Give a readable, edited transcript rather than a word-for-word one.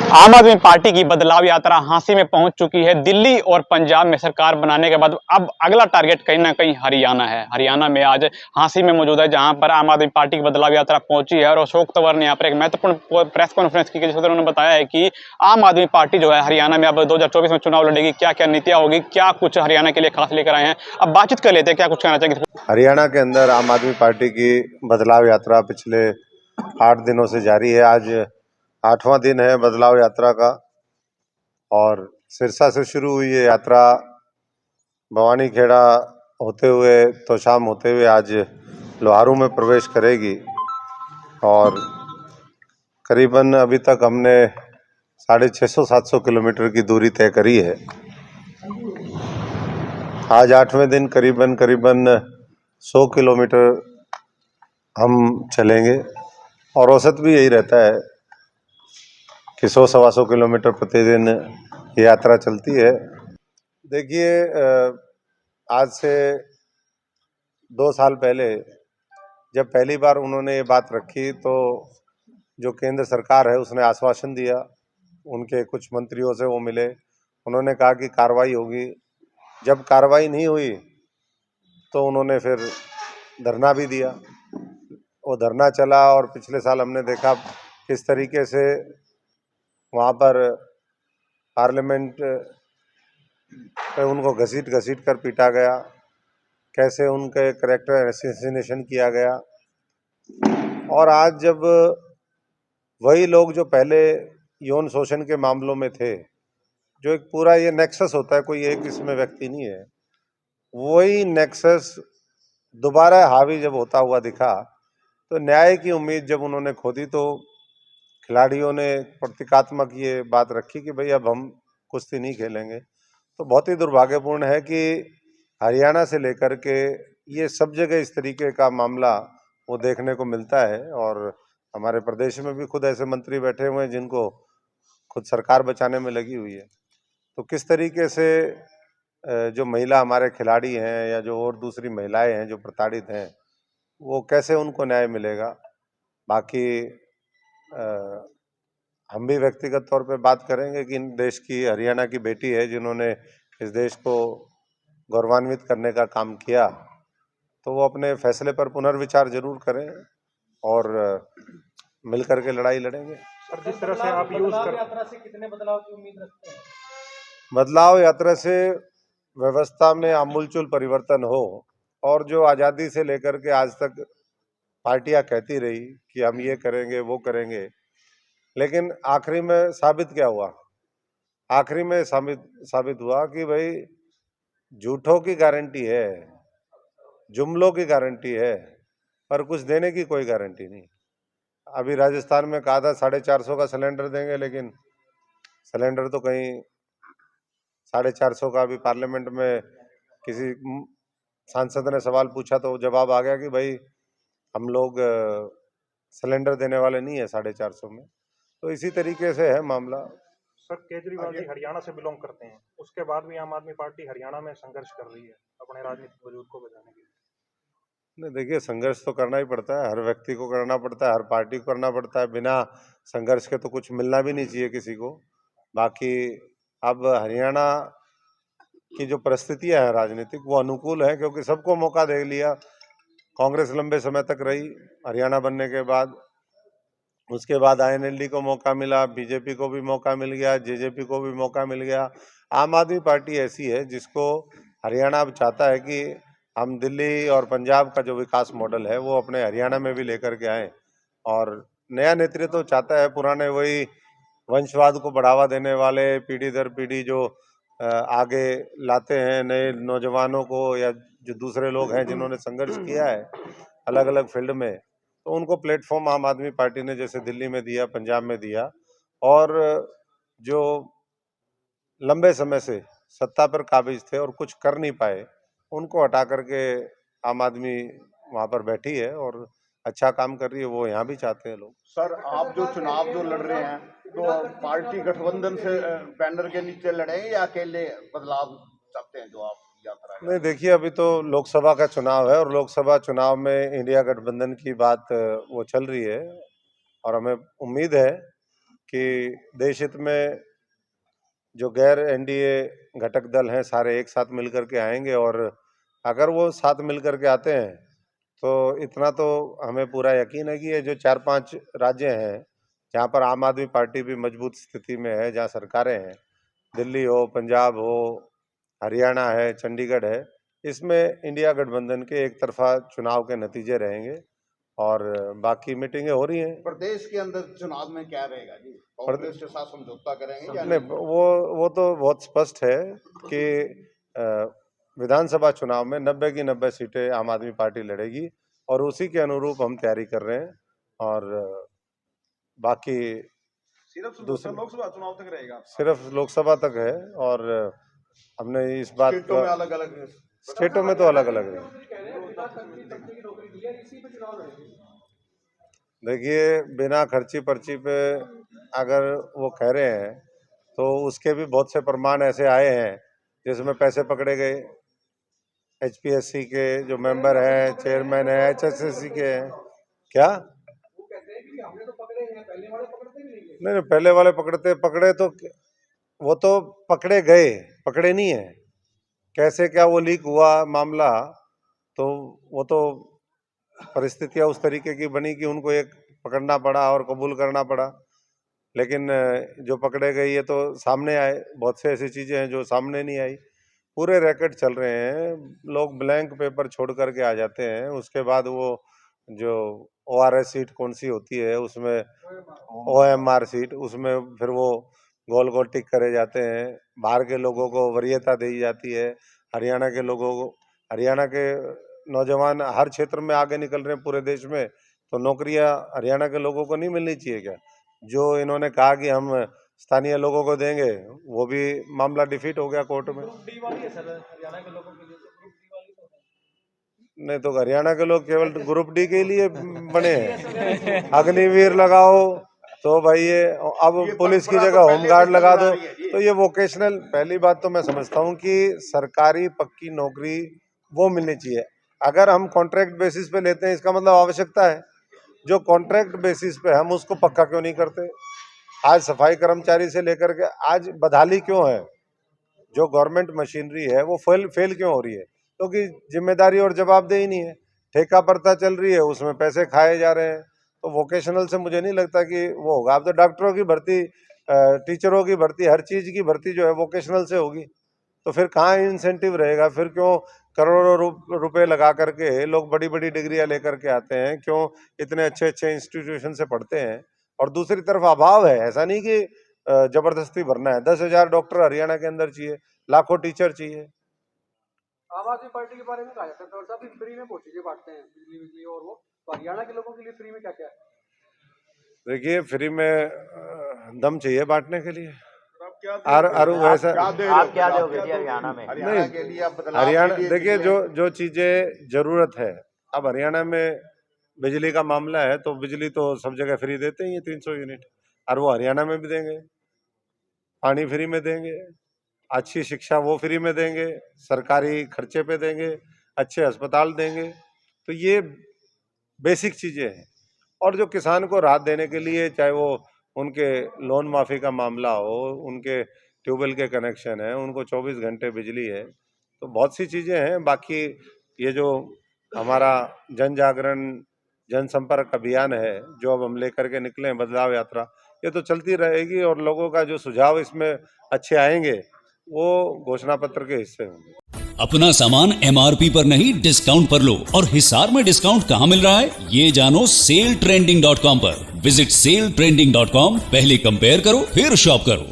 आम आदमी पार्टी की बदलाव यात्रा हांसी में पहुंच चुकी है। दिल्ली और पंजाब में सरकार बनाने के बाद अब अगला टारगेट कहीं ना कहीं हरियाणा है। हरियाणा में आज हांसी में मौजूद है, जहां पर आम आदमी पार्टी की बदलाव यात्रा पहुंची है। और अशोक तंवर ने यहाँ पर एक महत्वपूर्ण प्रेस कॉन्फ्रेंस की, जिसमें उन्होंने बताया है कि आम आदमी पार्टी जो है हरियाणा में अब 2024 में चुनाव लड़ेगी। क्या क्या नीतियां होगी, क्या कुछ हरियाणा के लिए खास लेकर आए हैं, अब बातचीत कर लेते हैं। क्या कुछ कहना चाहिए? हरियाणा के अंदर आम आदमी पार्टी की बदलाव यात्रा पिछले 8 दिनों से जारी है। आज 8वां दिन है बदलाव यात्रा का और सिरसा से शुरू हुई ये यात्रा भवानी खेड़ा होते हुए तोशाम होते हुए आज लोहारू में प्रवेश करेगी। और करीबन अभी तक हमने 650-700 किलोमीटर की दूरी तय करी है। आज 8वें दिन करीबन 100 किलोमीटर हम चलेंगे और औसत भी यही रहता है कि 100-125 किलोमीटर प्रतिदिन ये यात्रा चलती है। देखिए, आज से 2 साल पहले जब पहली बार उन्होंने ये बात रखी तो जो केंद्र सरकार है उसने आश्वासन दिया, उनके कुछ मंत्रियों से वो मिले, उन्होंने कहा कि कार्रवाई होगी। जब कार्रवाई नहीं हुई तो उन्होंने फिर धरना भी दिया। वो धरना चला और पिछले साल हमने देखा किस तरीके से वहाँ पर पार्लियामेंट पे उनको घसीट कर पीटा गया, कैसे उनके कैरेक्टर असैसिनेशन किया गया। और आज जब वही लोग जो पहले यौन शोषण के मामलों में थे, जो एक पूरा ये नेक्सस होता है, कोई एक इसमें व्यक्ति नहीं है, वही नेक्सस दोबारा हावी जब होता हुआ दिखा तो न्याय की उम्मीद जब उन्होंने खो दी तो खिलाड़ियों ने प्रतीकात्मक ये बात रखी कि भाई अब हम कुश्ती नहीं खेलेंगे। तो बहुत ही दुर्भाग्यपूर्ण है कि हरियाणा से लेकर के ये सब जगह इस तरीके का मामला वो देखने को मिलता है। और हमारे प्रदेश में भी खुद ऐसे मंत्री बैठे हुए हैं जिनको खुद सरकार बचाने में लगी हुई है। तो किस तरीके से जो महिला हमारे खिलाड़ी हैं या जो और दूसरी महिलाएं हैं जो प्रताड़ित हैं, वो कैसे उनको न्याय मिलेगा। बाकी हम भी व्यक्तिगत तौर पे बात करेंगे कि इन देश की हरियाणा की बेटी है जिन्होंने इस देश को गौरवान्वित करने का काम किया, तो वो अपने फैसले पर पुनर्विचार जरूर करें और मिल करके लड़ाई लड़ेंगे। सर, जिस तरह से आप बदलाव यात्रा से कितने बदलाव की उम्मीद रखते हैं? बदलाव यात्रा से व्यवस्था में आमूलचूल परिवर्तन हो। और जो आज़ादी से लेकर के आज तक पार्टियां कहती रही कि हम ये करेंगे वो करेंगे, लेकिन आखिरी में साबित क्या हुआ? आखिरी में साबित हुआ कि भाई झूठों की गारंटी है, जुमलों की गारंटी है, पर कुछ देने की कोई गारंटी नहीं। अभी राजस्थान में कहा था 450 का सिलेंडर देंगे, लेकिन सिलेंडर तो कहीं 450 का। अभी पार्लियामेंट में किसी सांसद ने सवाल पूछा तो जवाब आ गया कि भाई हम लोग सिलेंडर देने वाले नहीं है 450 में। तो इसी तरीके से है मामला। सर, केजरीवाल जी हरियाणा से बिलोंग करते हैं, उसके बाद भी आम आदमी पार्टी हरियाणा में संघर्ष कर रही है अपने राजनीतिक वजूद को बचाने के लिए। नहीं, देखिए, संघर्ष तो करना ही पड़ता है, हर व्यक्ति को करना पड़ता है, हर पार्टी को करना पड़ता है। बिना संघर्ष के तो कुछ मिलना भी नहीं चाहिए किसी को। बाकी अब हरियाणा की जो परिस्थितियां हैं राजनीतिक, वो अनुकूल है क्योंकि सबको मौका दे लिया। कांग्रेस लंबे समय तक रही हरियाणा बनने के बाद, उसके बाद आईएनएलडी को मौका मिला, बीजेपी को भी मौका मिल गया, जेजेपी को भी मौका मिल गया। आम आदमी पार्टी ऐसी है जिसको हरियाणा अब चाहता है कि हम दिल्ली और पंजाब का जो विकास मॉडल है वो अपने हरियाणा में भी लेकर के आए। और नया नेतृत्व चाहता है, पुराने वही वंशवाद को बढ़ावा देने वाले पीढ़ी दर पीढ़ी जो आगे लाते हैं नए नौजवानों को, या जो दूसरे लोग हैं जिन्होंने संघर्ष किया है अलग अलग फील्ड में, तो उनको प्लेटफॉर्म आम आदमी पार्टी ने जैसे दिल्ली में दिया, पंजाब में दिया। और जो लंबे समय से सत्ता पर काबिज थे और कुछ कर नहीं पाए, उनको हटा करके आम आदमी वहां पर बैठी है और अच्छा काम कर रही है। वो यहाँ भी चाहते हैं लोग। सर, आप जो चुनाव जो लड़ रहे हैं तो पार्टी गठबंधन से बैनर के नीचे लड़ेंगे या अकेले बदलाव चाहते हैं जो आप यात्रा? नहीं, देखिए, अभी तो लोकसभा का चुनाव है और लोकसभा चुनाव में इंडिया गठबंधन की बात वो चल रही है और हमें उम्मीद है कि देश हित में जो गैर एनडीए घटक दल हैं सारे एक साथ मिलकर के आएंगे, और अगर वो साथ मिलकर के आते हैं तो इतना तो हमें पूरा यकीन है कि ये जो 4-5 राज्य हैं जहाँ पर आम आदमी पार्टी भी मजबूत स्थिति में है, जहाँ सरकारें हैं, दिल्ली हो, पंजाब हो, हरियाणा है, चंडीगढ़ है, इसमें इंडिया गठबंधन के एक तरफा चुनाव के नतीजे रहेंगे। और बाकी मीटिंगें हो रही हैं। प्रदेश के अंदर चुनाव में क्या रहेगा जी? कांग्रेस के साथ समझौता करेंगे या नहीं, वो तो बहुत स्पष्ट है कि विधानसभा चुनाव में 90 की 90 सीटें आम आदमी पार्टी लड़ेगी, और उसी के अनुरूप हम तैयारी कर रहे हैं। और बाकी सिर्फ लोकसभा चुनाव तक रहेगा? सिर्फ लोकसभा तक है, और हमने इस बात स्टेटों में अलग अलग स्टेटों में तो अलग अलग है। देखिए, बिना खर्ची पर्ची पे अगर वो कह रहे हैं तो उसके भी बहुत से प्रमाण ऐसे आए हैं जिसमें पैसे पकड़े गए। एचपीएससी के जो मेंबर हैं, चेयरमैन है, एचएसएससी के हैं। क्या? नहीं, पहले वाले पकड़े तो वो तो पकड़े गए, पकड़े नहीं है। कैसे क्या वो लीक हुआ मामला, तो वो तो परिस्थितियां उस तरीके की बनी कि उनको एक पकड़ना पड़ा और कबूल करना पड़ा। लेकिन जो पकड़े गए ये तो सामने आए। बहुत से ऐसी चीजें हैं जो सामने नहीं आई। पूरे रैकेट चल रहे हैं, लोग ब्लैंक पेपर छोड़ करके आ जाते हैं, उसके बाद वो जो ओआरएस सीट कौन सी होती है उसमें, ओएमआर सीट, उसमें फिर वो गोल गोल टिक करे जाते हैं। बाहर के लोगों को वरीयता दी जाती है, हरियाणा के लोगों को। हरियाणा के नौजवान हर क्षेत्र में आगे निकल रहे हैं पूरे देश में, तो नौकरियां हरियाणा के लोगों को नहीं मिलनी चाहिए क्या? जो इन्होंने कहा कि हम स्थानीय लोगों को देंगे, वो भी मामला डिफीट हो गया कोर्ट में। नहीं तो हरियाणा के लोग केवल ग्रुप डी के लिए बने हैं। अग्निवीर लगाओ तो भाई ये अब पुलिस की जगह होमगार्ड लगा दो, तो ये वोकेशनल। पहली बात तो मैं समझता हूँ कि सरकारी पक्की नौकरी वो मिलनी चाहिए। अगर हम कॉन्ट्रैक्ट बेसिस पे लेते हैं इसका मतलब आवश्यकता है। जो कॉन्ट्रैक्ट बेसिस पे हम उसको पक्का क्यों नहीं करते? आज सफाई कर्मचारी से लेकर के आज बदहाली क्यों है? जो गवर्नमेंट मशीनरी है वो फेल क्यों हो रही है? क्योंकि जिम्मेदारी और जवाबदेही नहीं है। ठेका प्रथा चल रही है, उसमें पैसे खाए जा रहे हैं। तो वोकेशनल से मुझे नहीं लगता कि वो होगा। अब तो डॉक्टरों की भर्ती, टीचरों की भर्ती, हर चीज की भर्ती जो है वोकेशनल से होगी, तो फिर कहाँ इंसेंटिव रहेगा? फिर क्यों करोड़ों रुपए लगा करके लोग बड़ी बड़ी डिग्रियां लेकर के आते हैं? क्यों इतने अच्छे अच्छे इंस्टीट्यूशन से पढ़ते हैं? और दूसरी तरफ अभाव है, ऐसा नहीं कि जबरदस्ती भरना है। 10,000 डॉक्टर हरियाणा के अंदर चाहिए, लाखों टीचर चाहिए। आम आदमी पार्टी के बारे में कहा जाता है सर, फ्री में बहुत चीजें बांटते हैं, बिजली और वो, तो हरियाणा के लोगों के लिए फ्री में क्या क्या है? देखिए, फ्री में दम चाहिए बांटने के लिए। और वैसा आप क्या दोगे जी हरियाणा में? हरियाणा के लिए अब बदलाव हरियाणा, के लिए देखिए चीजें- जो चीजें जरूरत है, अब हरियाणा में बिजली का मामला है तो बिजली तो सब जगह फ्री देते ही है, 300 यूनिट, और वो हरियाणा में भी देंगे। पानी फ्री में देंगे, अच्छी शिक्षा वो फ्री में देंगे, सरकारी खर्चे पे देंगे, अच्छे अस्पताल देंगे। तो ये बेसिक चीजें हैं। और जो किसान को राहत देने के लिए, चाहे वो उनके लोन माफी का मामला हो, उनके ट्यूबवेल के कनेक्शन है, उनको 24 घंटे बिजली है, तो बहुत सी चीजें हैं। बाकी ये जो हमारा जन जागरण, जनसंपर्क अभियान है जो अब हम लेकर के निकले हैं, बदलाव यात्रा, ये तो चलती रहेगी। और लोगों का जो सुझाव इसमें अच्छे आएंगे वो घोषणा पत्र के हिस्से होंगे। अपना सामान एमआरपी पर नहीं, डिस्काउंट पर लो। और हिसार में डिस्काउंट कहाँ मिल रहा है ये जानो SaleTrending.com पर। विजिट SaleTrending.com, पहले कंपेयर करो फिर शॉप करो।